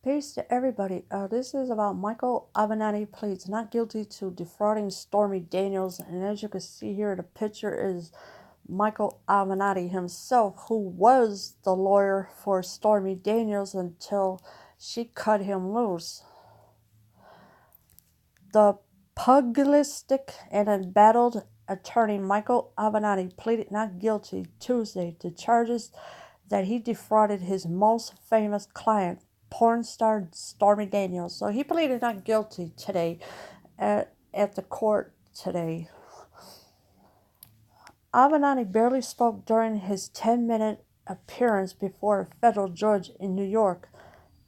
Peace to everybody. This is about Michael Avenatti pleads not guilty to defrauding Stormy Daniels. And as you can see here, the picture is Michael Avenatti himself, who was the lawyer for Stormy Daniels until she cut him loose. The pugilistic and embattled attorney Michael Avenatti pleaded not guilty Tuesday to charges that he defrauded his most famous client, porn star Stormy Daniels. So he pleaded not guilty today at the court today. Avenatti barely spoke during his 10-minute appearance before a federal judge in New York,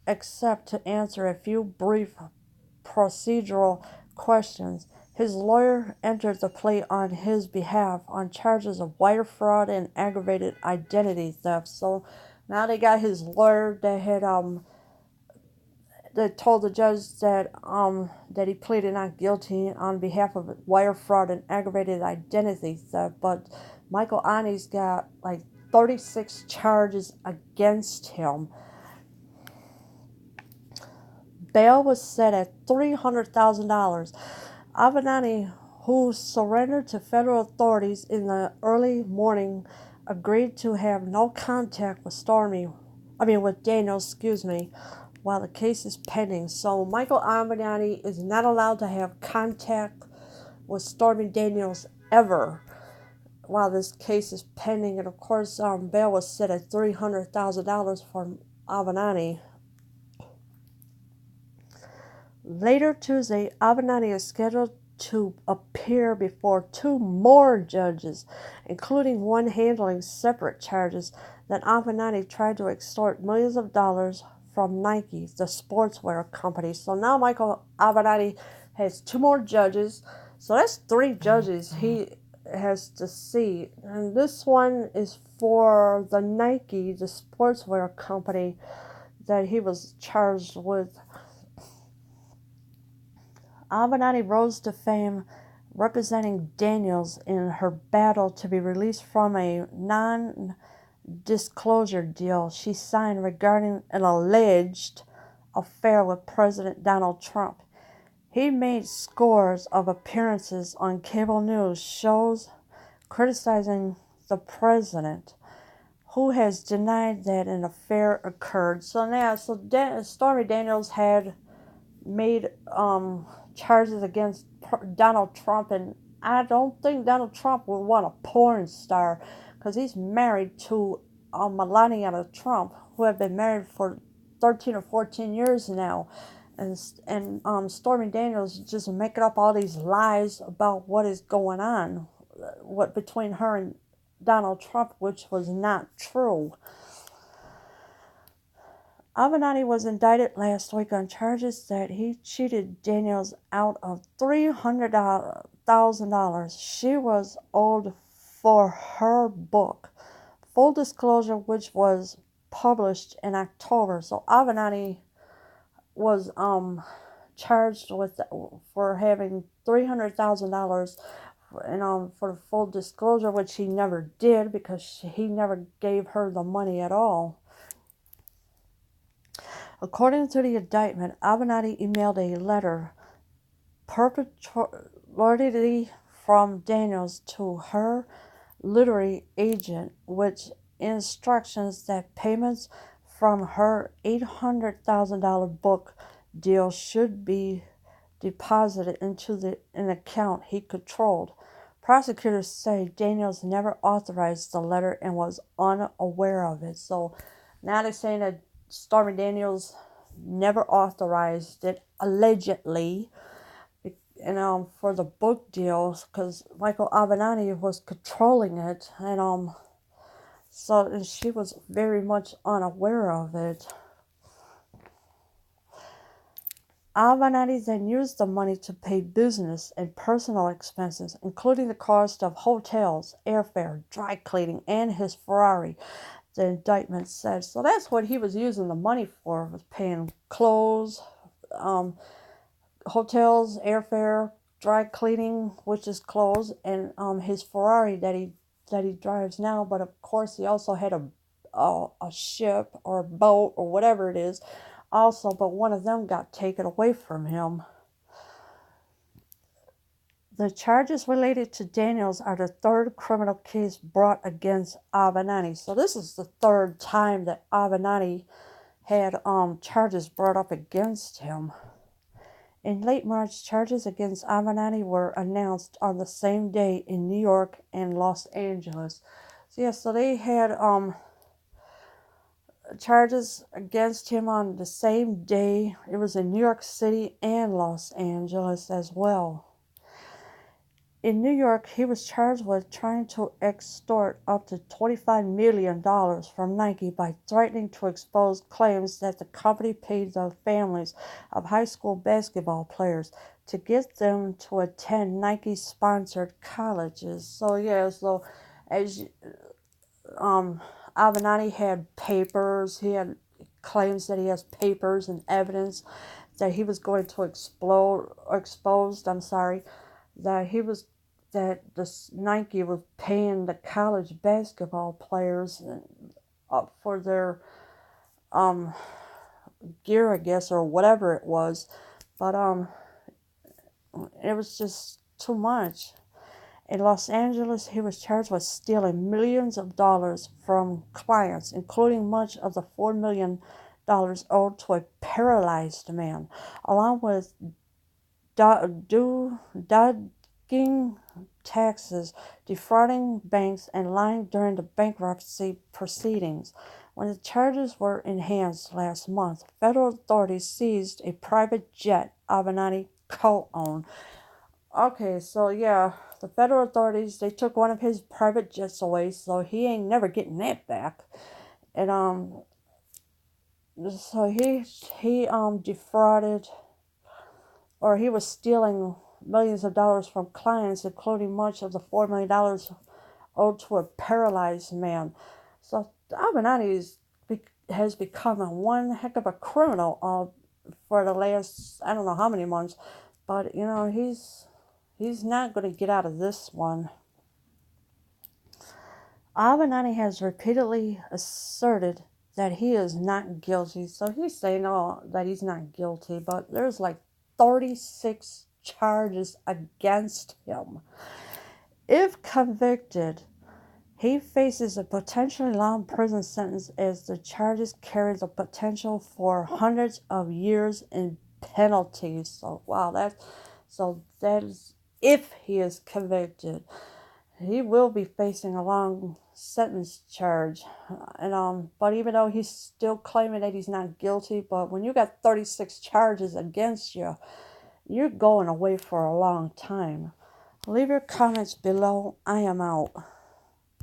except to answer a few brief procedural questions. His lawyer entered the plea on his behalf on charges of wire fraud and aggravated identity theft. So now they got his lawyer that had that told the judge that he pleaded not guilty on behalf of wire fraud and aggravated identity theft. But Michael Avenatti's got like 36 charges against him. Bail was set at $300,000. Avenatti, who surrendered to federal authorities in the early morning, agreed to have no contact with Daniels, while the case is pending. So Michael Avenatti is not allowed to have contact with Stormy Daniels ever while this case is pending. And of course, bail was set at $300,000 for Avenatti. Later Tuesday, Avenatti is scheduled to appear before two more judges, including one handling separate charges that Avenatti tried to extort millions of dollars from Nike, the sportswear company. So now Michael Avenatti has two more judges. So that's three judges he has to see. And this one is for the Nike, the sportswear company that he was charged with. Avenatti rose to fame representing Daniels in her battle to be released from a non-disclosure deal she signed regarding an alleged affair with President Donald Trump. He made scores of appearances on cable news shows criticizing the president, who has denied that an affair occurred. So now, Stormy Daniels had made charges against Donald Trump, and I don't think Donald Trump would want a porn star because he's married to Melania Trump, who have been married for 13 or 14 years now. And Stormy Daniels just making up all these lies about what is going on between her and Donald Trump, which was not true. Avenatti was indicted last week on charges that he cheated Daniels out of $300,000 she was owed for her book, Full Disclosure, which was published in October. So Avenatti was charged for having $300,000 and for Full Disclosure, which he never did because he never gave her the money at all. According to the indictment, Avenatti emailed a letter purportedly from Daniels to her literary agent, with instructions that payments from her $800,000 book deal should be deposited into an account he controlled. Prosecutors say Daniels never authorized the letter and was unaware of it. So now they're saying that Stormy Daniels never authorized it, allegedly, and for the book deals, because Michael Avenatti was controlling it, and she was very much unaware of it. Avenatti then used the money to pay business and personal expenses, including the cost of hotels, airfare, dry cleaning, and his Ferrari, the indictment said. So that's what he was using the money for, was paying clothes, hotels, airfare, dry cleaning, which is clothes, and his Ferrari that he drives now. But of course he also had a ship or a boat or whatever it is also, but one of them got taken away from him. The charges related to Daniels are the third criminal case brought against Avenatti. So this is the third time that Avenatti had charges brought up against him. In late March, charges against Avenatti were announced on the same day in New York and Los Angeles. So yeah, so they had charges against him on the same day. It was in New York City and Los Angeles as well. In New York, he was charged with trying to extort up to $25 million from Nike by threatening to expose claims that the company paid the families of high school basketball players to get them to attend Nike-sponsored colleges. So yeah, so as Avenatti had papers, he had claims that he has papers and evidence that he was going to that this Nike was paying the college basketball players for their gear, I guess, or whatever it was. But it was just too much. In Los Angeles, he was charged with stealing millions of dollars from clients, including much of the $4 million owed to a paralyzed man, along with dodging taxes, defrauding banks, and lying during the bankruptcy proceedings. When the charges were enhanced last month, federal authorities seized a private jet Avenatti co-owned. Okay, so yeah, the federal authorities, they took one of his private jets away, so he ain't never getting that back. And so he defrauded, or he was stealing millions of dollars from clients, including much of the $4 million owed to a paralyzed man. So Avenatti has become one heck of a criminal for the last, I don't know how many months, but you know, he's not going to get out of this one. Avenatti has repeatedly asserted that he is not guilty. So he's saying that he's not guilty, but there's like 36 charges against him. If convicted, he faces a potentially long prison sentence as the charges carry the potential for hundreds of years in penalties. So wow, that is if he is convicted. He will be facing a long sentence charge, but even though he's still claiming that he's not guilty, but when you got 36 charges against you, you're going away for a long time. Leave your comments below. I am out.